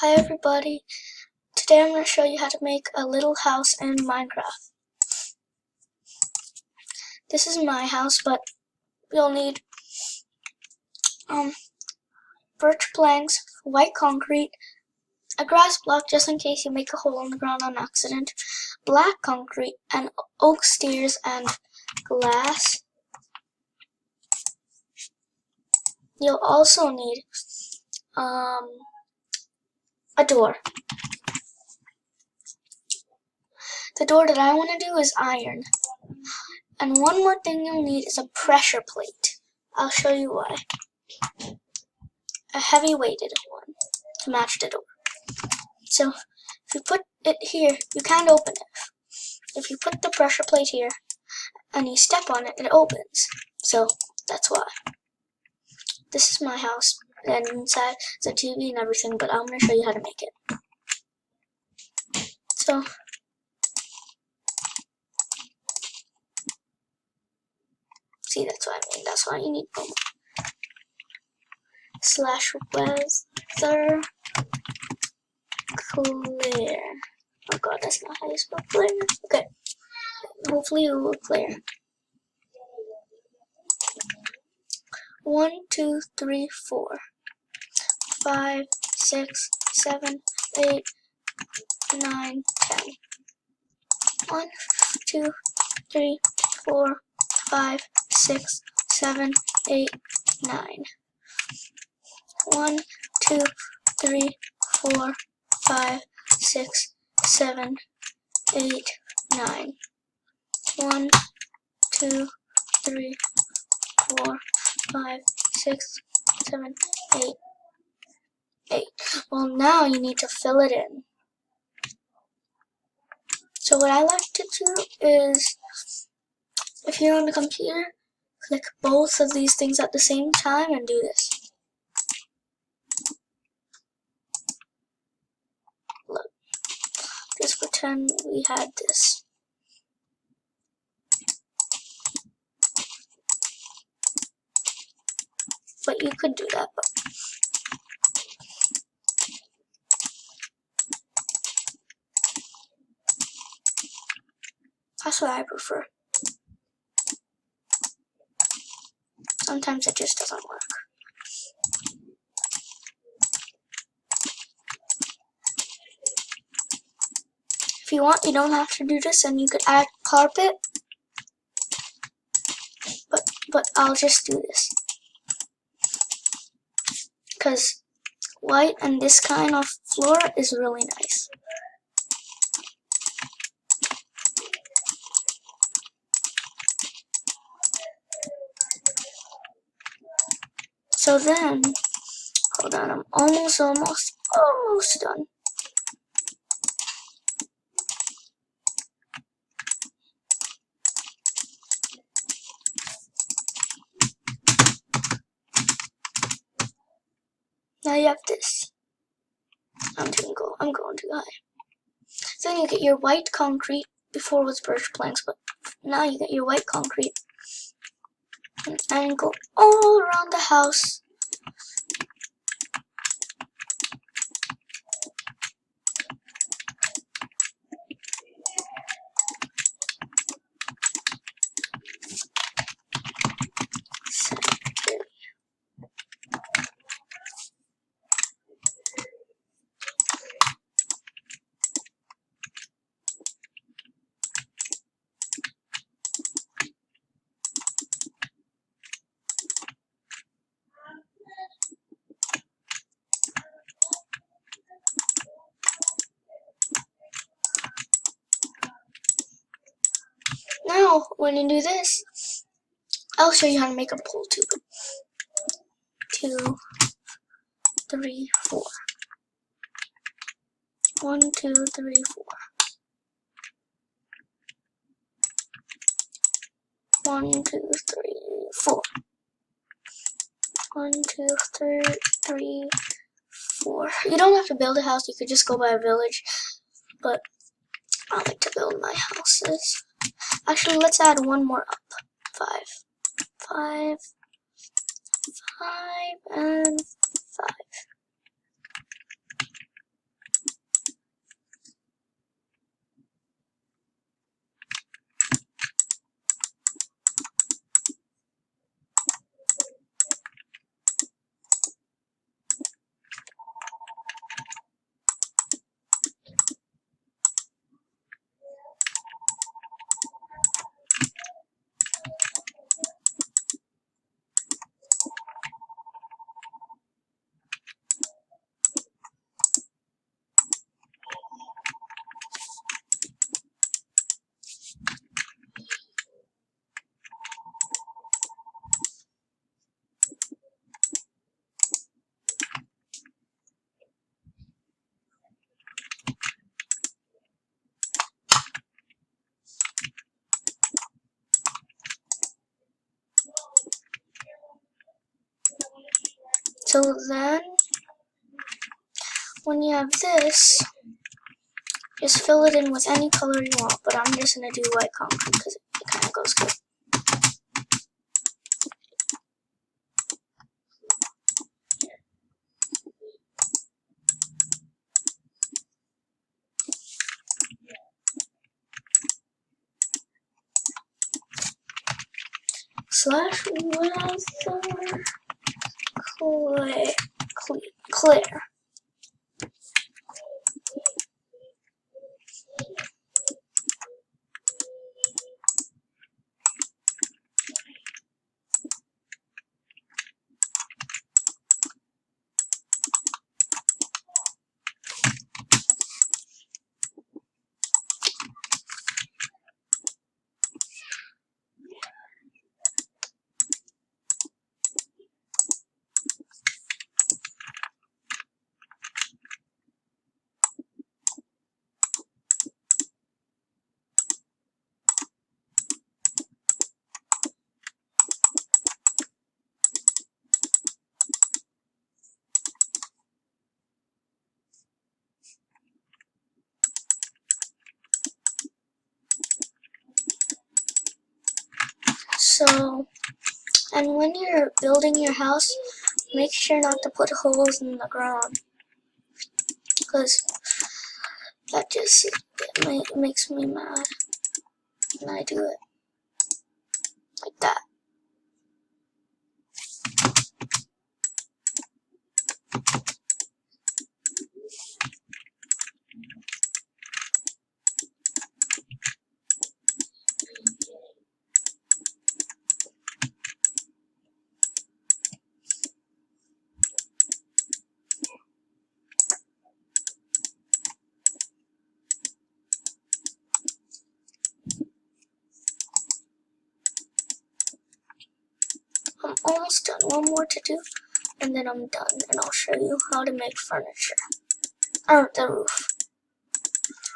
Hi everybody, today I'm going to show you how to make a little house in Minecraft. This is my house, but you'll need birch planks, white concrete, a grass block just in case you make a hole in the ground on accident, black concrete, and oak stairs and glass. You'll also need a door. The door that I want to do is iron. And one more thing you'll need is a pressure plate. I'll show you why. A heavy weighted one to match the door. So if you put it here, you can't open it. If you put the pressure plate here and you step on it, it opens. So that's why. This is my house, and inside is a TV and everything, but I'm going to show you how to make it. So see, that's what I mean. That's why you need promo. /weather clear. Oh god, that's not how you spell clear. Okay. Hopefully it will clear. 1, 2, 3, 4, 5, 6, 7, 8, 9, 10. 1, 2, 3, 4, 5, 6, 7, 8, 9. 1, 2, 3, 4, 5, 6, 7, 8, 9. 1, 2, 3, 4, 5, 6, 7, 8, 8. Well, now you need to fill it in. So what I like to do is, if you're on the computer, click both of these things at the same time and do this. Look, just pretend we had this. But you could do that, but that's what I prefer. Sometimes it just doesn't work. If you want, you don't have to do this, and you could add carpet. But I'll just do this. Because white and this kind of floor is really nice. So then, hold on, I'm almost done. Now you have this. I'm going too high. So then you get your white concrete. Before it was birch planks, but now you get your white concrete. And go all around the house. Now, when you do this, I'll show you how to make a pole tube. 2, 3, 4. 1, 2, 3, 4. 1, 2, 3, 4. 1, 2, 3, 4. You don't have to build a house, you could just go by a village, but I like to build my houses. Actually, let's add one more up. 5, 5, 5, and 5. Till then, when you have this, just fill it in with any color you want, but I'm just gonna do white concrete because it kind of goes good. Slash weather clear. So, and when you're building your house, make sure not to put holes in the ground, because that just makes me mad when I do it like that. I'm almost done. One more to do, and then I'm done, and I'll show you how to make furniture. Or the roof.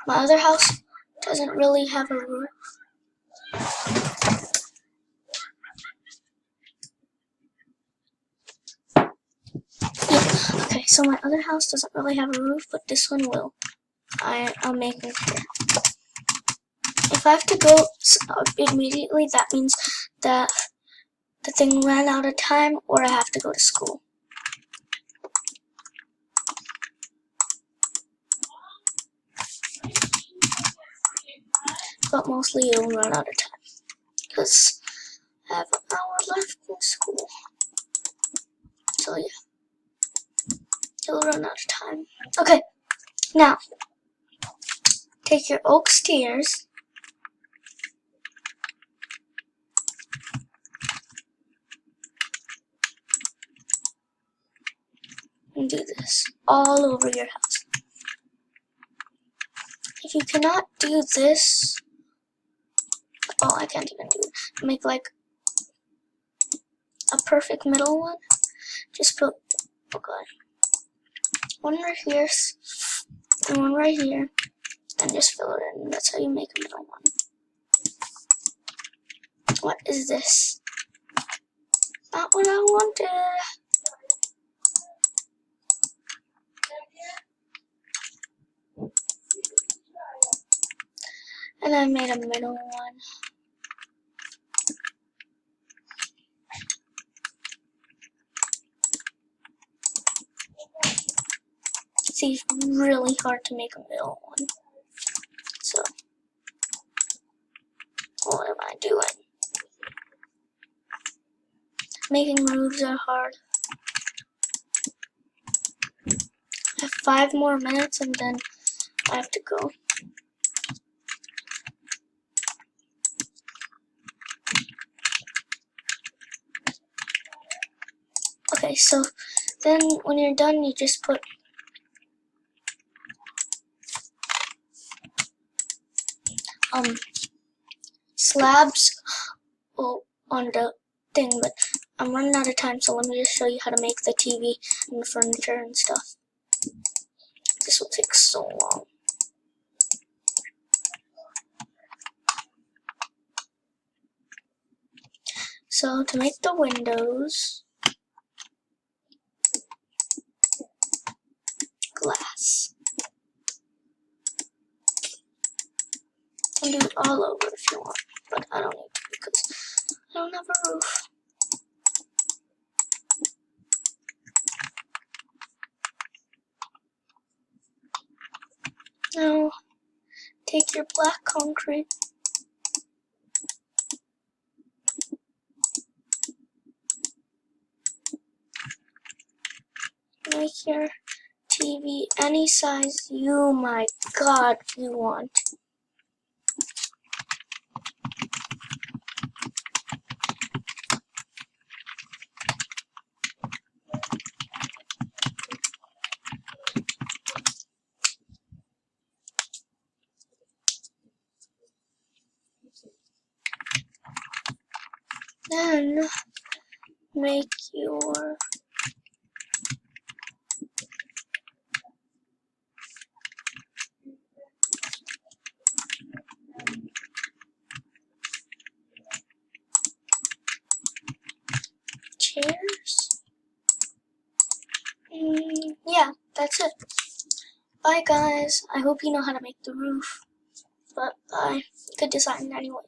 My other house doesn't really have a roof. Yeah. Okay, so my other house doesn't really have a roof, but this one will. I'm making sure. If I have to go immediately, that means that the thing ran out of time, or I have to go to school. But mostly it'll run out of time, because I have an hour left in school. So yeah, it'll run out of time. Okay, now, take your oak stairs, and do this all over your house. If you cannot do this, oh, I can't even do it. Make like a perfect middle one. Just put, oh god, one right here, and one right here, and just fill it in. That's how you make a middle one. What is this? Not what I wanted. And I made a middle one. See, it's really hard to make a middle one. So, what am I doing? Making roofs are hard. I have 5 more minutes and then I have to go. Okay, so then when you're done, you just put slabs on the thing, but I'm running out of time, so let me just show you how to make the TV and the furniture and stuff. This will take so long. So to make the windows, can do it all over if you want, but I don't need to because I don't have a roof. Now, take your black concrete. Make your TV any size you, my God, you want. Then make your chairs. Yeah, that's it. Bye guys. I hope you know how to make the roof. But bye. Good design anyway.